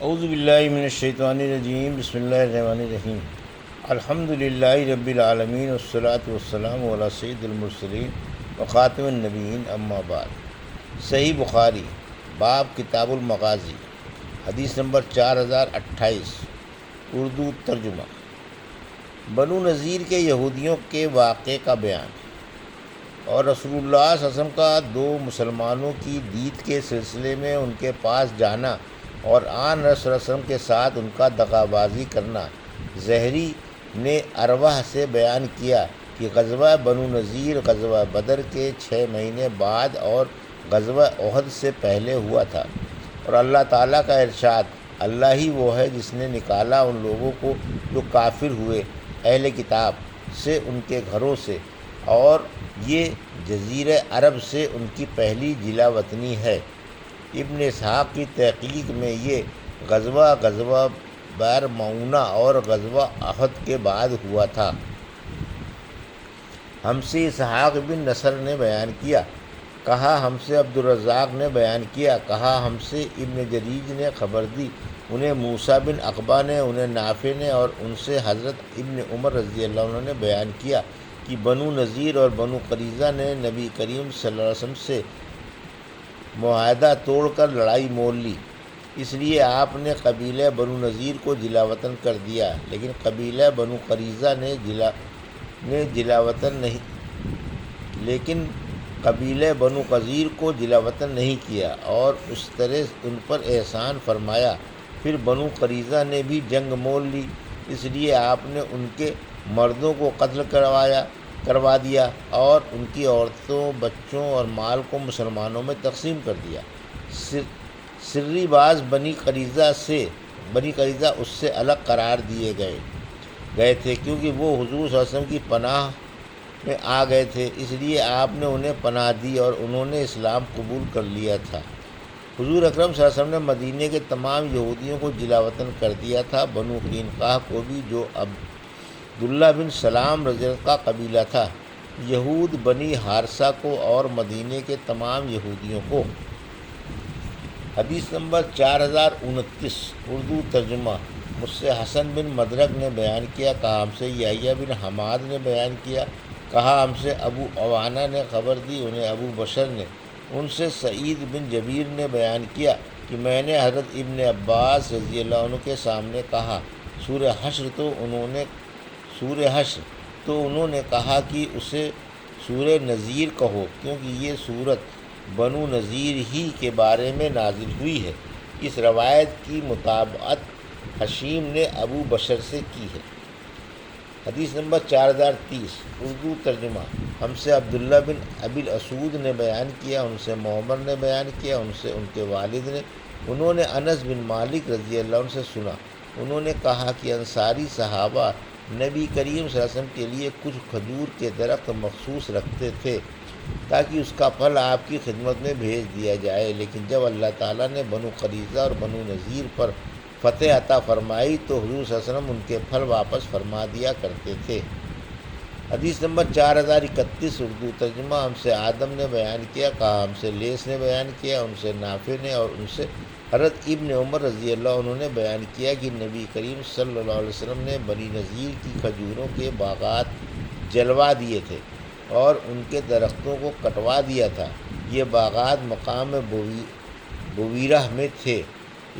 اعوذ باللہ من الشیطان الرجیم، بسم اللہ الرحمن الرحیم۔ الحمد للہ رب العالمین والصلاة والسلام علی سید المرسلین وخاتم النبیین، اما بعد۔ صحیح بخاری، باب کتاب المغازی، حدیث نمبر 4028، اردو ترجمہ۔ بنو نذیر کے یہودیوں کے واقعے کا بیان اور رسول اللہ صلی اللہ علیہ وسلم کا دو مسلمانوں کی دید کے سلسلے میں ان کے پاس جانا اور آن رسول اللہ علیہ وسلم کے ساتھ ان کا دغا بازی کرنا۔ زہری نے ارواح سے بیان کیا کہ غزوہ بنو نذیر غزوہ بدر کے 6 مہینے بعد اور غزوہ احد سے پہلے ہوا تھا، اور اللہ تعالیٰ کا ارشاد، اللہ ہی وہ ہے جس نے نکالا ان لوگوں کو جو کافر ہوئے اہل کتاب سے ان کے گھروں سے، اور یہ جزیرہ عرب سے ان کی پہلی جلا وطنی ہے۔ ابن اسحاق کی تحقیق میں یہ غزوہ بئر معونہ اور غزوہ احد کے بعد ہوا تھا۔ ہم سے اسحاق بن نصر نے بیان کیا، کہا ہم سے عبدالرزاق نے بیان کیا، کہا ہم سے ابن جریج نے خبر دی، انہیں موسیٰ بن عقبہ نے، انہیں نافع نے، اور ان سے حضرت ابن عمر رضی اللہ عنہ نے بیان کیا کہ بنو نذیر اور بنو قریظہ نے نبی کریم صلی اللہ علیہ وسلم سے معاہدہ توڑ کر لڑائی مول لی، اس لیے آپ نے قبیلہ بنو نذیر کو جلا وطن کر دیا، لیکن قبیلہ بنو قریظہ نے جلا وطن نہیں کیا، اور اس طرح ان پر احسان فرمایا۔ پھر بنو قریظہ نے بھی جنگ مول لی، اس لیے آپ نے ان کے مردوں کو قتل کروا دیا اور ان کی عورتوں، بچوں اور مال کو مسلمانوں میں تقسیم کر دیا۔ سری باز بنی قریظہ اس سے الگ قرار دیے گئے تھے، کیونکہ وہ حضور صلی اللہ علیہ وسلم کی پناہ میں آ گئے تھے، اس لیے آپ نے انہیں پناہ دی اور انہوں نے اسلام قبول کر لیا تھا۔ حضور اکرم صلی اللہ علیہ وسلم نے مدینے کے تمام یہودیوں کو جلا وطن کر دیا تھا، بنو قینقاع کو بھی، جو عبداللہ بن سلام رضی اللہ کا قبیلہ تھا، یہود بنی حارثہ کو، اور مدینے کے تمام یہودیوں کو۔ حدیث نمبر 4029، اردو ترجمہ۔ مجھ سے حسن بن مدرک نے بیان کیا، کہا ہم سے یحییٰ بن حماد نے بیان کیا، کہا ہم سے ابو عوانہ نے خبر دی، انہیں ابو بشر نے، ان سے سعید بن جبیر نے بیان کیا کہ میں نے حضرت ابن عباس رضی اللہ عنہ کے سامنے کہا سورہ حشر، تو انہوں نے کہا کہ اسے سورہ نذیر کہو، کیونکہ یہ سورت بنو نذیر ہی کے بارے میں نازل ہوئی ہے۔ اس روایت کی مطابقت حشیم نے ابو بشر سے کی ہے۔ حدیث نمبر 4030، اردو ترجمہ۔ ہم سے عبداللہ بن ابی الاسود نے بیان کیا، ان سے معمر نے بیان کیا، ان سے ان کے والد نے، انہوں نے انس بن مالک رضی اللہ عنہ سے سنا، انہوں نے کہا کہ انصاری صحابہ نبی کریم صلی اللہ علیہ وسلم کے لیے کچھ کھجور کے درخت مخصوص رکھتے تھے تاکہ اس کا پھل آپ کی خدمت میں بھیج دیا جائے، لیکن جب اللہ تعالیٰ نے بنو قریظہ اور بنو نذیر پر فتح عطا فرمائی تو حضور صلی اللہ علیہ وسلم ان کے پھل واپس فرما دیا کرتے تھے۔ حدیث نمبر 4031، اردو ترجمہ۔ ہم سے آدم نے بیان کیا، کہا ہم سے لیث نے بیان کیا، ان سے نافع نے، اور ان سے حضرت ابن عمر رضی اللہ عنہ نے بیان کیا کہ نبی کریم صلی اللہ علیہ وسلم نے بنی نذیر کی کھجوروں کے باغات جلوا دیے تھے اور ان کے درختوں کو کٹوا دیا تھا۔ یہ باغات مقام بویرہ میں تھے۔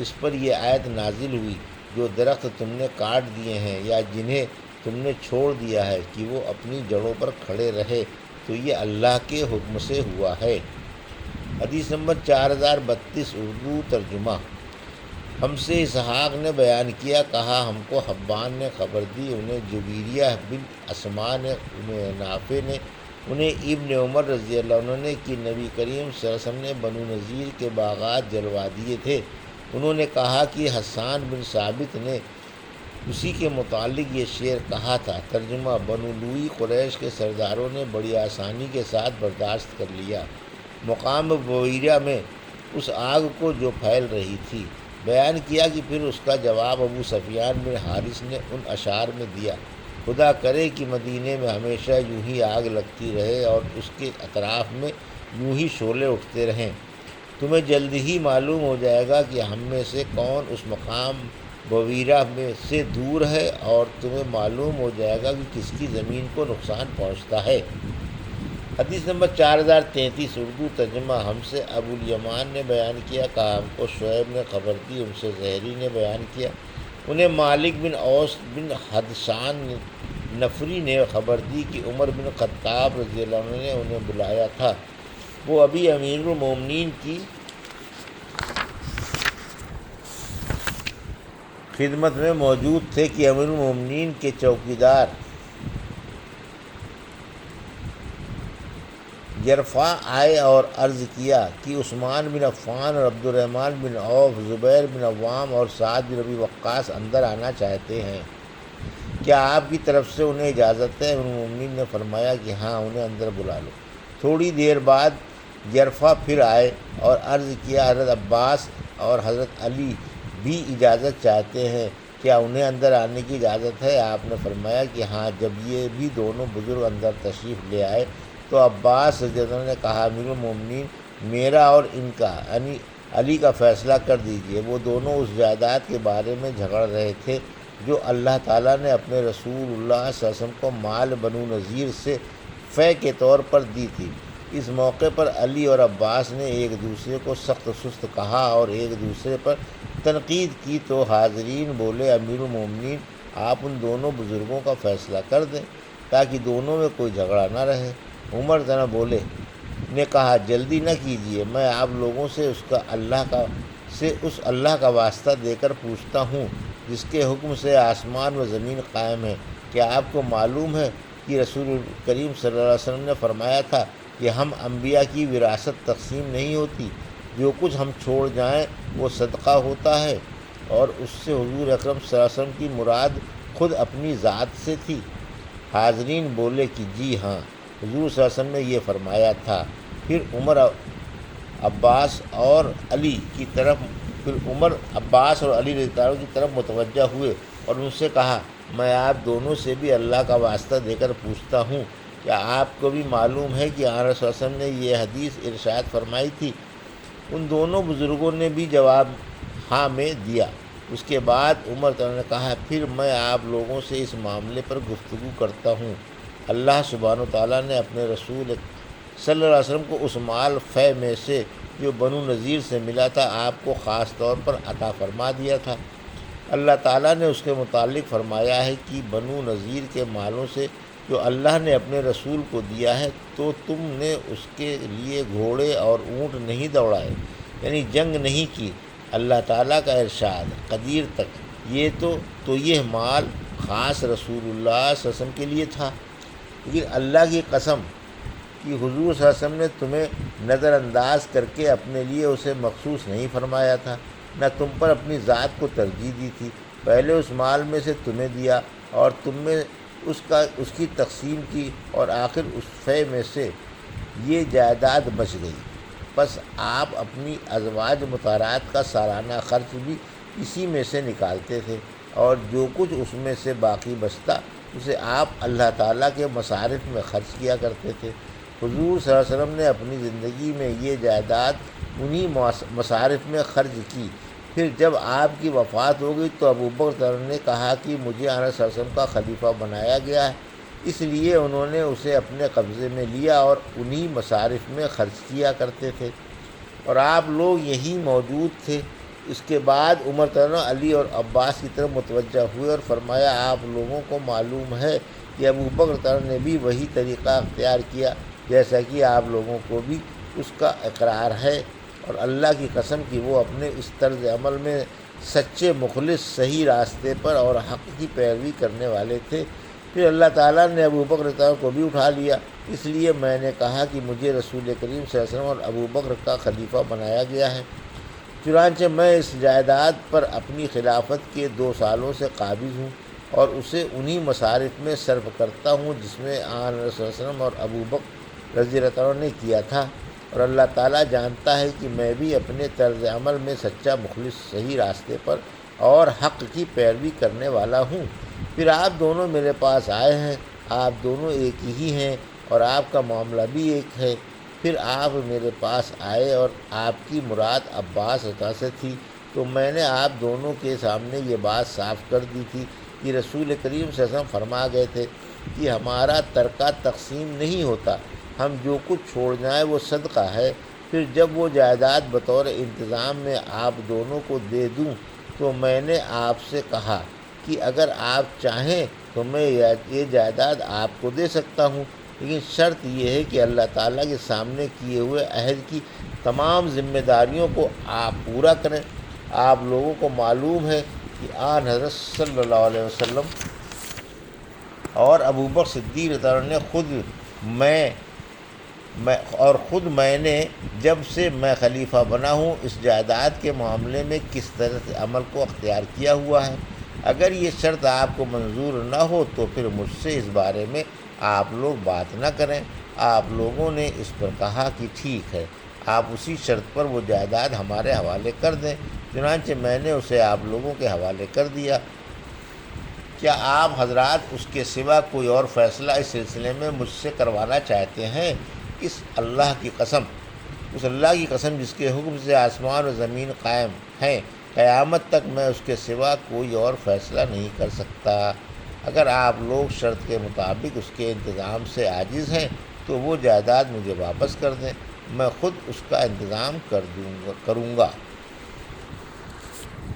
اس پر یہ آیت نازل ہوئی، جو درخت تم نے کاٹ دیے ہیں یا جنہیں تم نے چھوڑ دیا ہے کہ وہ اپنی جڑوں پر کھڑے رہے، تو یہ اللہ کے حکم سے ہوا ہے۔ حدیث نمبر 4032، اردو ترجمہ۔ ہم سے اسحاق نے بیان کیا، کہا ہم کو حبان نے خبر دی، انہیں جبیریہ بن اسما نے، انہیں نافع نے، انہیں ابن عمر رضی اللہ عنہ نے کہ نبی کریم صلی اللہ علیہ وسلم نے بنو نذیر کے باغات جلوا دیے تھے۔ انہوں نے کہا کہ حسان بن ثابت نے اسی کے متعلق یہ شعر کہا تھا۔ ترجمہ۔ بنو لوئی قریش کے سرداروں نے بڑی آسانی کے ساتھ برداشت کر لیا مقام بویرہ میں اس آگ کو جو پھیل رہی تھی۔ بیان کیا کہ پھر اس کا جواب ابو سفیان بن حارث نے ان اشعار میں دیا، خدا کرے کہ مدینے میں ہمیشہ یوں ہی آگ لگتی رہے اور اس کے اطراف میں یوں ہی شعلے اٹھتے رہیں، تمہیں جلد ہی معلوم ہو جائے گا کہ ہم میں سے کون اس مقام بویرہ میں سے دور ہے، اور تمہیں معلوم ہو جائے گا کہ کس کی زمین کو نقصان پہنچتا ہے۔ حدیث نمبر 4033 اردو ترجمہ۔ ہم سے ابو الیمان نے بیان کیا، کہا ہم کو شعیب نے خبر دی، ان سے زہری نے بیان کیا، انہیں مالک بن اوس بن حدثان نفری نے خبر دی کہ عمر بن خطاب رضی اللہ عنہ نے انہیں بلایا تھا۔ وہ ابھی امیر المومنین کی خدمت میں موجود تھے کہ امیر المومنین کے چوکیدار جرفا آئے اور عرض کیا کہ عثمان بن عفان اور عبد الرحمن بن عوف، زبیر بن عوام اور سعد بن ابی وقاص اندر آنا چاہتے ہیں، کیا آپ کی طرف سے انہیں اجازت ہے؟ امیر المومنین نے فرمایا کہ ہاں، انہیں اندر بلا لو۔ تھوڑی دیر بعد جرفا پھر آئے اور عرض کیا، حضرت عباس اور حضرت علی بھی اجازت چاہتے ہیں، کیا انہیں اندر آنے کی اجازت ہے؟ آپ نے فرمایا کہ ہاں۔ جب یہ بھی دونوں بزرگ اندر تشریف لے آئے تو عباس رضی اللہ عنہ نے کہا، امیر المومنین، میرا اور ان کا یعنی علی کا فیصلہ کر دیجیے۔ وہ دونوں اس جائیداد کے بارے میں جھگڑ رہے تھے جو اللہ تعالیٰ نے اپنے رسول اللہ صلی اللہ علیہ وسلم کو مال بنو نذیر سے فے کے طور پر دی تھی۔ اس موقع پر علی اور عباس نے ایک دوسرے کو سخت سست کہا اور ایک دوسرے پر تنقید کی تو حاضرین بولے، امیر المومنین، آپ ان دونوں بزرگوں کا فیصلہ کر دیں تاکہ دونوں میں کوئی جھگڑا نہ رہے۔ عمر بولے نے کہا، جلدی نہ کیجیے، میں آپ لوگوں سے اس اللہ کا واسطہ دے کر پوچھتا ہوں جس کے حکم سے آسمان و زمین قائم ہے۔ کیا آپ کو معلوم ہے کہ رسول کریم صلی اللہ علیہ وسلم نے فرمایا تھا کہ ہم انبیاء کی وراثت تقسیم نہیں ہوتی، جو کچھ ہم چھوڑ جائیں وہ صدقہ ہوتا ہے، اور اس سے حضور اکرم صلی اللہ علیہ وسلم کی مراد خود اپنی ذات سے تھی؟ حاضرین بولے کہ جی ہاں، حضور صلی اللہ علیہ وسلم نے یہ فرمایا تھا۔ پھر عمر عباس اور علی رضی اللہ عنہ کی طرف متوجہ ہوئے اور ان سے کہا، میں آپ دونوں سے بھی اللہ کا واسطہ دے کر پوچھتا ہوں، کیا آپ کو بھی معلوم ہے کہ آن صلی اللہ علیہ وسلم نے یہ حدیث ارشاد فرمائی تھی؟ ان دونوں بزرگوں نے بھی جواب ہاں میں دیا۔ اس کے بعد عمر نے کہا، پھر میں آپ لوگوں سے اس معاملے پر گفتگو کرتا ہوں۔ اللہ سبحانہ وتعالیٰ نے اپنے رسول صلی اللہ علیہ وسلم کو اس مال فے میں سے جو بنو نذیر سے ملا تھا آپ کو خاص طور پر عطا فرما دیا تھا۔ اللہ تعالیٰ نے اس کے متعلق فرمایا ہے کہ بنو نذیر کے مالوں سے جو اللہ نے اپنے رسول کو دیا ہے تو تم نے اس کے لیے گھوڑے اور اونٹ نہیں دوڑائے، یعنی جنگ نہیں کی۔ اللہ تعالیٰ کا ارشاد قدیر تک یہ مال خاص رسول اللہ صلی اللہ علیہ وسلم کے لیے تھا، لیکن اللہ کی قسم کہ حضور صلی اللہ علیہ وسلم نے تمہیں نظر انداز کر کے اپنے لیے اسے مخصوص نہیں فرمایا تھا، نہ تم پر اپنی ذات کو ترجیح دی تھی۔ پہلے اس مال میں سے تمہیں دیا اور تم میں اس کی تقسیم کی، اور آخر اس فے میں سے یہ جائیداد بچ گئی۔ بس آپ اپنی ازواج مطہرات کا سالانہ خرچ بھی اسی میں سے نکالتے تھے، اور جو کچھ اس میں سے باقی بچتا اسے آپ اللہ تعالیٰ کے مصارف میں خرچ کیا کرتے تھے۔ حضور صلی اللہ علیہ وسلم نے اپنی زندگی میں یہ جائیداد انہی مصارف میں خرچ کی۔ پھر جب آپ کی وفات ہو گئی تو ابوبکر نے کہا کہ مجھے آن صلی اللہ علیہ وسلم کا خلیفہ بنایا گیا ہے، اس لیے انہوں نے اسے اپنے قبضے میں لیا اور انہی مصارف میں خرچ کیا کرتے تھے، اور آپ لوگ یہیں موجود تھے۔ اس کے بعد عمر علی اور عباس کی طرف متوجہ ہوئے اور فرمایا، آپ لوگوں کو معلوم ہے کہ ابوبکر نے بھی وہی طریقہ اختیار کیا جیسا کہ آپ لوگوں کو بھی اس کا اقرار ہے، اور اللہ کی قسم کہ وہ اپنے اس طرز عمل میں سچے مخلص، صحیح راستے پر اور حق کی پیروی کرنے والے تھے۔ پھر اللہ تعالیٰ نے ابوبکر کو بھی اٹھا لیا، اس لیے میں نے کہا کہ مجھے رسول کریم صلی اللہ علیہ وسلم اور ابوبکر کا خلیفہ بنایا گیا ہے، چنانچہ میں اس جائیداد پر اپنی خلافت کے 2 سالوں سے قابض ہوں اور اسے انہی مصارف میں صرف کرتا ہوں جس میں آن صلی اللہ علیہ وسلم اور ابوبکر رضی اللہ عنہ نے کیا تھا، اور اللہ تعالیٰ جانتا ہے کہ میں بھی اپنے طرز عمل میں سچا مخلص، صحیح راستے پر اور حق کی پیروی کرنے والا ہوں۔ پھر آپ دونوں میرے پاس آئے ہیں، آپ دونوں ایک ہی ہیں اور آپ کا معاملہ بھی ایک ہے۔ پھر آپ میرے پاس آئے اور آپ کی مراد عباس عطا سے تھی، تو میں نے آپ دونوں کے سامنے یہ بات صاف کر دی تھی کہ رسول کریم صلی اللہ علیہ وسلم فرما گئے تھے کہ ہمارا ترکہ تقسیم نہیں ہوتا، ہم جو کچھ چھوڑ جائیں وہ صدقہ ہے۔ پھر جب وہ جائیداد بطور انتظام میں آپ دونوں کو دے دوں تو میں نے آپ سے کہا کہ اگر آپ چاہیں تو میں یہ جائیداد آپ کو دے سکتا ہوں، لیکن شرط یہ ہے کہ اللہ تعالیٰ کے سامنے کیے ہوئے عہد کی تمام ذمہ داریوں کو آپ پورا کریں۔ آپ لوگوں کو معلوم ہے کہ آن حضرت صلی اللہ علیہ وسلم اور ابوبکر صدیق رضی اللہ عنہ نے خود میں نے جب سے میں خلیفہ بنا ہوں اس جائیداد کے معاملے میں کس طرح سے عمل کو اختیار کیا ہوا ہے۔ اگر یہ شرط آپ کو منظور نہ ہو تو پھر مجھ سے اس بارے میں آپ لوگ بات نہ کریں۔ آپ لوگوں نے اس پر کہا کہ ٹھیک ہے، آپ اسی شرط پر وہ جائیداد ہمارے حوالے کر دیں۔ چنانچہ میں نے اسے آپ لوگوں کے حوالے کر دیا۔ کیا آپ حضرات اس کے سوا کوئی اور فیصلہ اس سلسلے میں مجھ سے کروانا چاہتے ہیں؟ اس اللہ کی قسم جس کے حکم سے آسمان و زمین قائم ہیں، قیامت تک میں اس کے سوا کوئی اور فیصلہ نہیں کر سکتا۔ اگر آپ لوگ شرط کے مطابق اس کے انتظام سے عاجز ہیں تو وہ جائیداد مجھے واپس کر دیں، میں خود اس کا انتظام کروں گا۔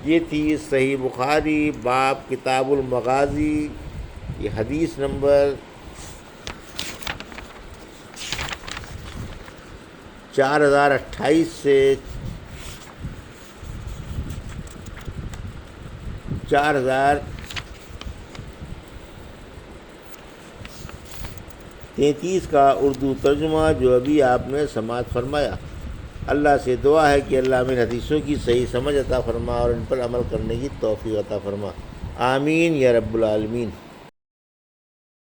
یہ تھی صحیح بخاری باب کتاب المغازی، یہ حدیث نمبر 4028 سے 4033 کا اردو ترجمہ جو ابھی آپ نے سماعت فرمایا۔ اللہ سے دعا ہے کہ اللہ ہمیں حدیثوں کی صحیح سمجھ عطا فرما اور ان پر عمل کرنے کی توفیق عطا فرما، آمین یا رب العالمین۔